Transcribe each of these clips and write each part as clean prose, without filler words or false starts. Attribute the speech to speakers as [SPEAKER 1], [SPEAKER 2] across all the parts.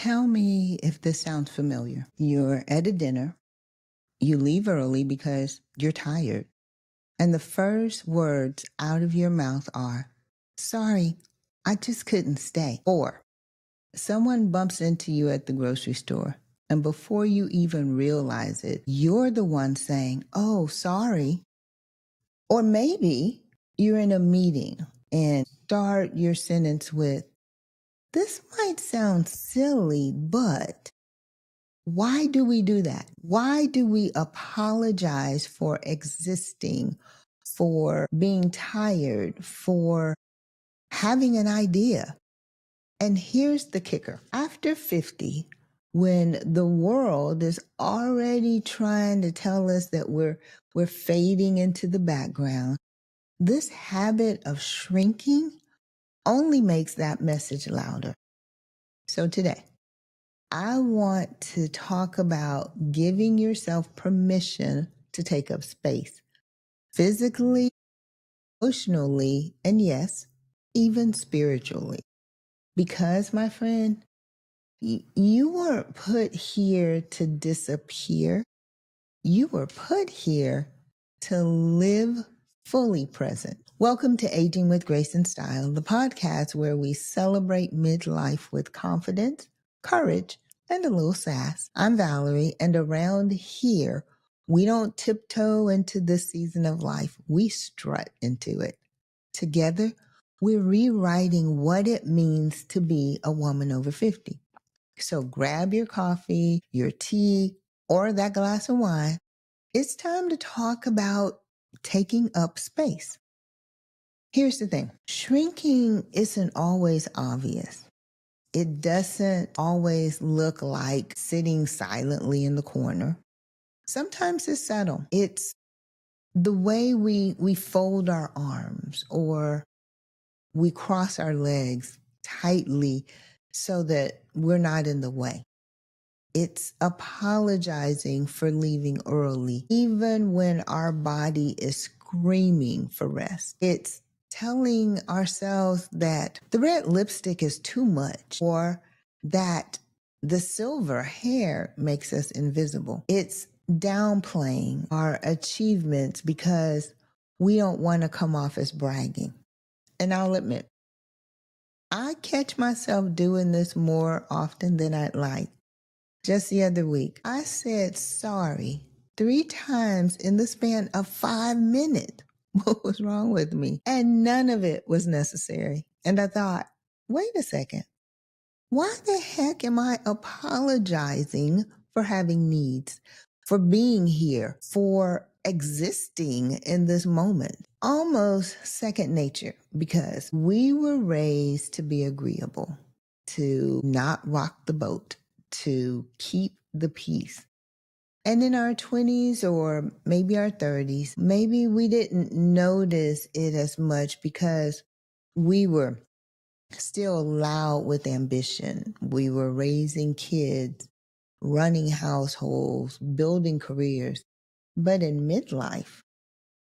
[SPEAKER 1] Tell me if this sounds familiar. You're at a dinner, you leave early because you're tired, and the first words out of your mouth are, "Sorry, I just couldn't stay." Or someone bumps into you at the grocery store, and before you even realize it, you're the one saying, "Oh, sorry." Or maybe you're in a meeting and start your sentence with, "This might sound silly, but..." Why do we do that? Why do we apologize for existing, for being tired, for having an idea? And here's the kicker. After 50, when the world is already trying to tell us that we're fading into the background, this habit of shrinking only makes that message louder. So today, I want to talk about giving yourself permission to take up space, physically, emotionally, and yes, even spiritually. Because, my friend, you weren't put here to disappear. You were put here to live fully present. Welcome to Aging with Grace and Style, the podcast where we celebrate midlife with confidence, courage, and a little sass. I'm Valerie, and around here, we don't tiptoe into this season of life. We strut into it. Together, we're rewriting what it means to be a woman over 50. So grab your coffee, your tea, or that glass of wine. It's time to talk about taking up space. Here's the thing. Shrinking isn't always obvious. It doesn't always look like sitting silently in the corner. Sometimes it's subtle. It's the way we fold our arms or we cross our legs tightly so that we're not in the way. It's apologizing for leaving early, even when our body is screaming for rest. It's telling ourselves that the red lipstick is too much or that the silver hair makes us invisible. It's downplaying our achievements because we don't want to come off as bragging. And I'll admit, I catch myself doing this more often than I'd like. Just the other week, I said sorry 3 times in the span of 5 minutes. What was wrong with me? And none of it was necessary. And I thought, wait a second. Why the heck am I apologizing for having needs, for being here, for existing in this moment? Almost second nature, because we were raised to be agreeable, to not rock the boat, to keep the peace. And in our 20s or maybe our 30s, maybe we didn't notice it as much because we were still loud with ambition. We were raising kids, running households, building careers. But in midlife,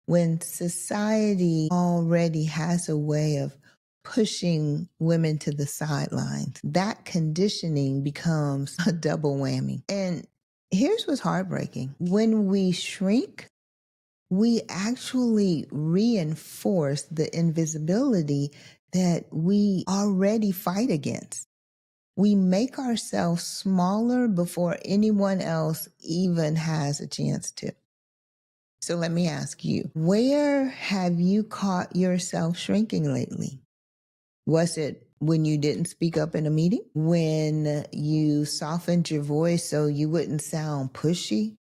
[SPEAKER 1] when society already has a way of pushing women to the sidelines, that conditioning becomes a double whammy. And here's what's heartbreaking. When we shrink, we actually reinforce the invisibility that we already fight against. We make ourselves smaller before anyone else even has a chance to. So let me ask you, where have you caught yourself shrinking lately? Was it when you didn't speak up in a meeting? When you softened your voice so you wouldn't sound pushy?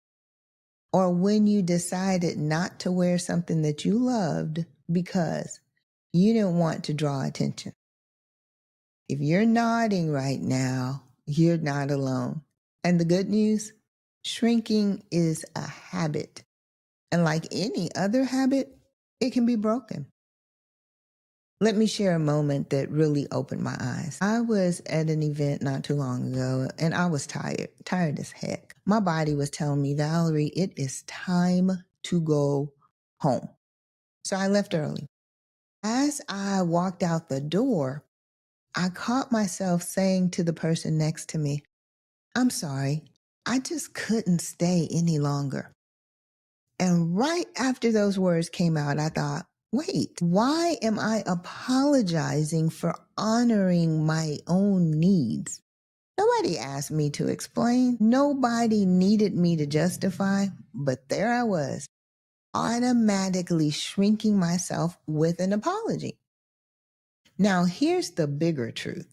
[SPEAKER 1] Or when you decided not to wear something that you loved because you didn't want to draw attention? If you're nodding right now, you're not alone. And the good news, shrinking is a habit. And like any other habit, it can be broken. Let me share a moment that really opened my eyes. I was at an event not too long ago, and I was tired as heck. My body was telling me, Valerie, it is time to go home. So I left early. As I walked out the door, I caught myself saying to the person next to me, I'm sorry, I just couldn't stay any longer. And right after those words came out, I thought, wait, why am I apologizing for honoring my own needs? Nobody asked me to explain. Nobody needed me to justify. But there I was, automatically shrinking myself with an apology. Now, here's the bigger truth.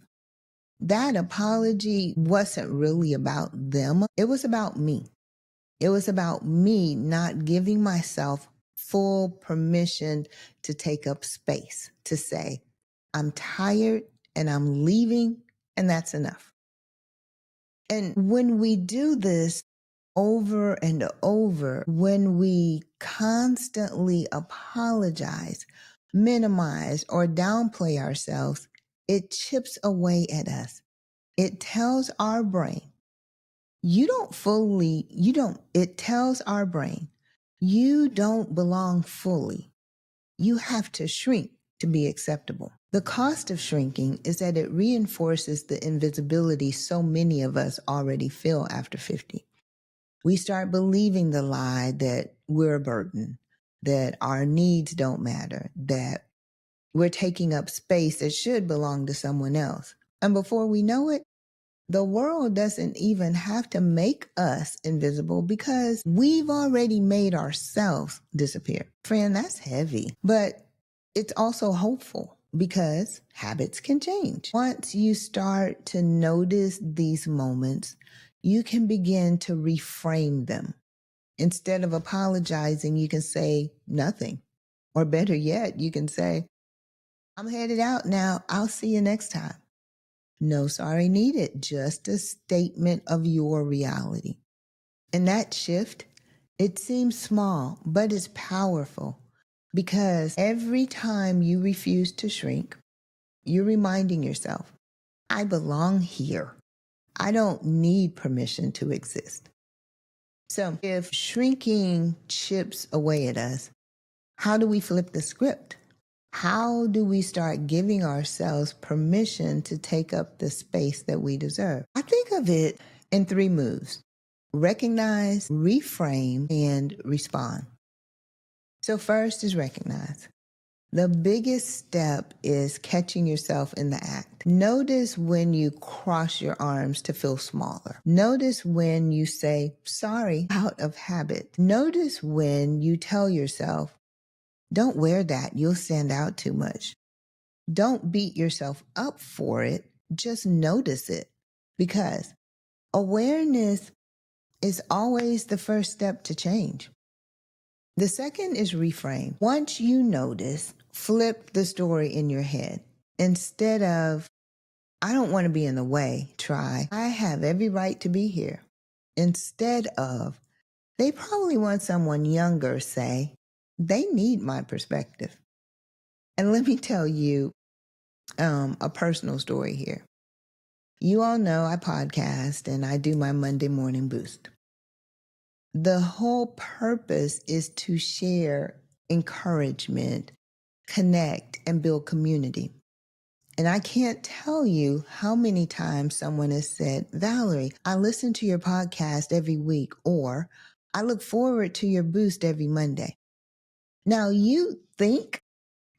[SPEAKER 1] That apology wasn't really about them. It was about me. It was about me not giving myself full permission to take up space, to say, I'm tired and I'm leaving, and that's enough. And when we do this over and over, when we constantly apologize, minimize, or downplay ourselves, it chips away at us. It tells our brain, it tells our brain, you don't belong fully. You have to shrink to be acceptable. The cost of shrinking is that it reinforces the invisibility so many of us already feel after 50. We start believing the lie that we're a burden, that our needs don't matter, that we're taking up space that should belong to someone else. And before we know it, the world doesn't even have to make us invisible because we've already made ourselves disappear. Friend, that's heavy, but it's also hopeful because habits can change. Once you start to notice these moments, you can begin to reframe them. Instead of apologizing, you can say nothing. Or better yet, you can say, I'm headed out now. I'll see you next time. No sorry needed, just a statement of your reality. And that shift, it seems small, but it's powerful because every time you refuse to shrink, you're reminding yourself, I belong here. I don't need permission to exist. So if shrinking chips away at us, how do we flip the script? How do we start giving ourselves permission to take up the space that we deserve? I think of it in 3 moves: recognize, reframe, and respond. So, first is recognize. The biggest step is catching yourself in the act. Notice when you cross your arms to feel smaller. Notice when you say sorry out of habit. Notice when you tell yourself, don't wear that, you'll stand out too much. Don't beat yourself up for it, just notice it. Because awareness is always the first step to change. The second is reframe. Once you notice, flip the story in your head. Instead of, I don't want to be in the way, try, I have every right to be here. Instead of, they probably want someone younger, say, they need my perspective. And let me tell you a personal story here. You all know I podcast and I do my Monday morning boost. The whole purpose is to share encouragement, connect, and build community. And I can't tell you how many times someone has said, Valerie, I listen to your podcast every week, or I look forward to your boost every Monday. Now you think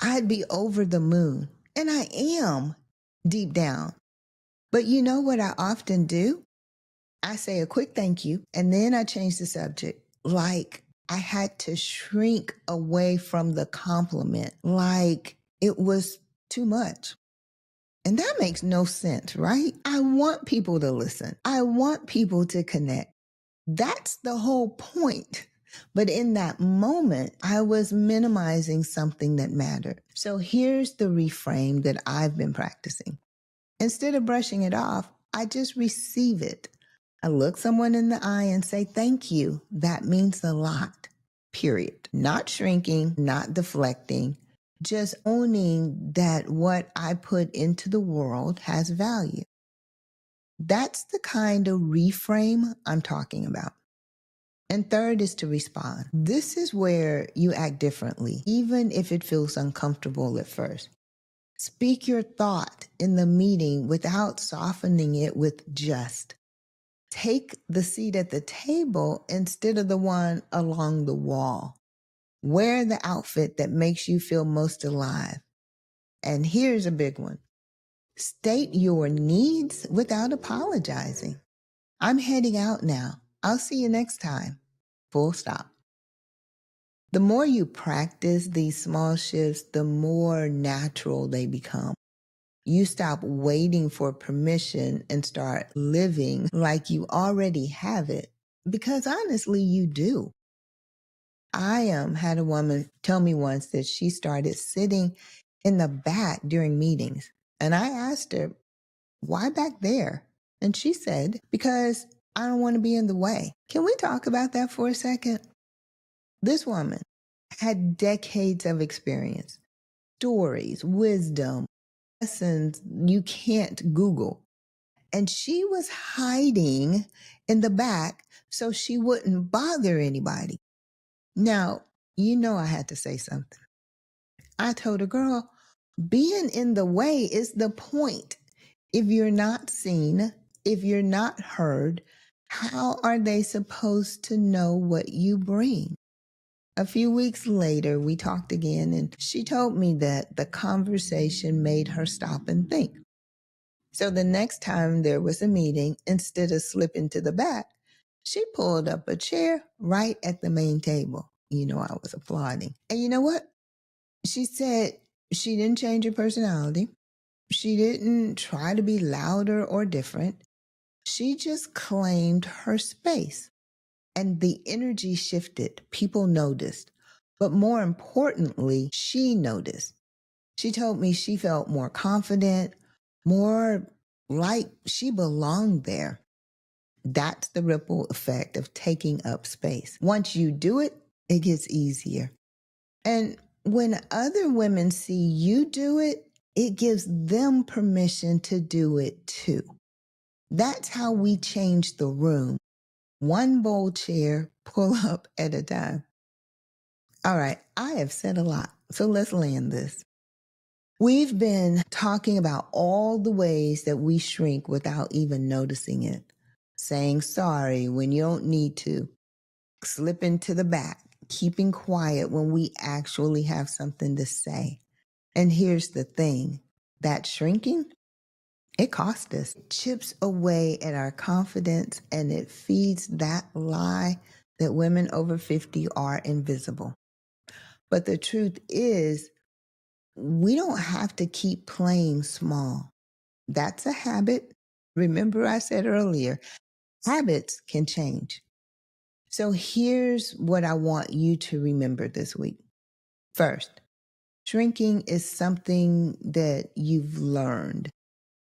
[SPEAKER 1] I'd be over the moon, and I am deep down. But you know what I often do? I say a quick thank you, and then I change the subject. Like I had to shrink away from the compliment, like it was too much. And that makes no sense, right? I want people to listen. I want people to connect. That's the whole point. But in that moment, I was minimizing something that mattered. So here's the reframe that I've been practicing. Instead of brushing it off, I just receive it. I look someone in the eye and say, thank you. That means a lot, period. Not shrinking, not deflecting, just owning that what I put into the world has value. That's the kind of reframe I'm talking about. And third is to respond. This is where you act differently, even if it feels uncomfortable at first. Speak your thought in the meeting without softening it with just. Take the seat at the table instead of the one along the wall. Wear the outfit that makes you feel most alive. And here's a big one. State your needs without apologizing. I'm heading out now. I'll see you next time. Full stop. The more you practice these small shifts, the more natural they become. You stop waiting for permission and start living like you already have it, because honestly, you do. I had a woman tell me once that she started sitting in the back during meetings. And I asked her, why back there? And she said, because I don't want to be in the way. Can we talk about that for a second? This woman had decades of experience, stories, wisdom, lessons you can't Google. And she was hiding in the back so she wouldn't bother anybody. Now, I had to say something. I told her, girl, being in the way is the point. If you're not seen, if you're not heard, how are they supposed to know what you bring? A few weeks later, we talked again, and she told me that the conversation made her stop and think. So the next time there was a meeting, instead of slipping to the back, she pulled up a chair right at the main table. I was applauding. And you know what? She said she didn't change her personality. She didn't try to be louder or different. She just claimed her space. And the energy shifted. People noticed. But more importantly, she noticed. She told me she felt more confident, more like she belonged there. That's the ripple effect of taking up space. Once you do it, it gets easier. And when other women see you do it, it gives them permission to do it too. That's how we change the room. One bold chair, pull up at a time. All right, I have said a lot, so let's land this. We've been talking about all the ways that we shrink without even noticing it. Saying sorry when you don't need to, slipping to the back, keeping quiet when we actually have something to say. And here's the thing, that shrinking, it costs us. It chips away at our confidence, and it feeds that lie that women over 50 are invisible. But the truth is, we don't have to keep playing small. That's a habit. Remember I said earlier, habits can change. So here's what I want you to remember this week. First, shrinking is something that you've learned.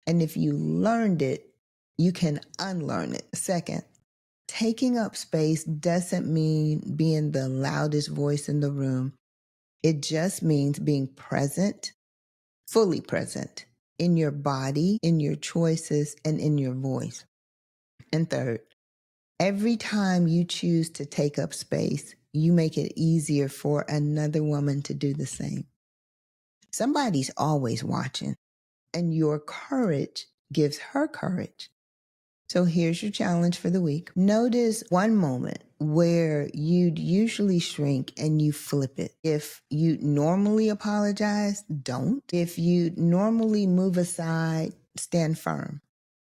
[SPEAKER 1] And if you learned it, you can unlearn it. Second, taking up space doesn't mean being the loudest voice in the room. It just means being present, fully present in your body, in your choices, and in your voice. And third, every time you choose to take up space, you make it easier for another woman to do the same. Somebody's always watching, and your courage gives her courage. So here's your challenge for the week. Notice one moment where you'd usually shrink and you flip it. If you normally apologize, don't. If you normally move aside, stand firm.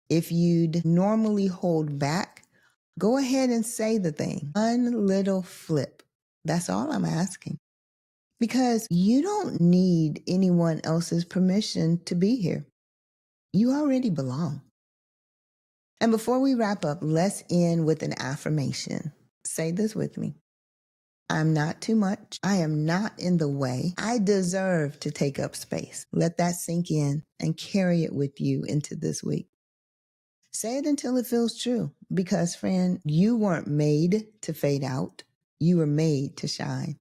[SPEAKER 1] If you'd normally hold back, go ahead and say the thing. One little flip. That's all I'm asking. Because you don't need anyone else's permission to be here. You already belong. And before we wrap up, let's end with an affirmation. Say this with me. I'm not too much. I am not in the way. I deserve to take up space. Let that sink in and carry it with you into this week. Say it until it feels true, because friend, you weren't made to fade out. You were made to shine.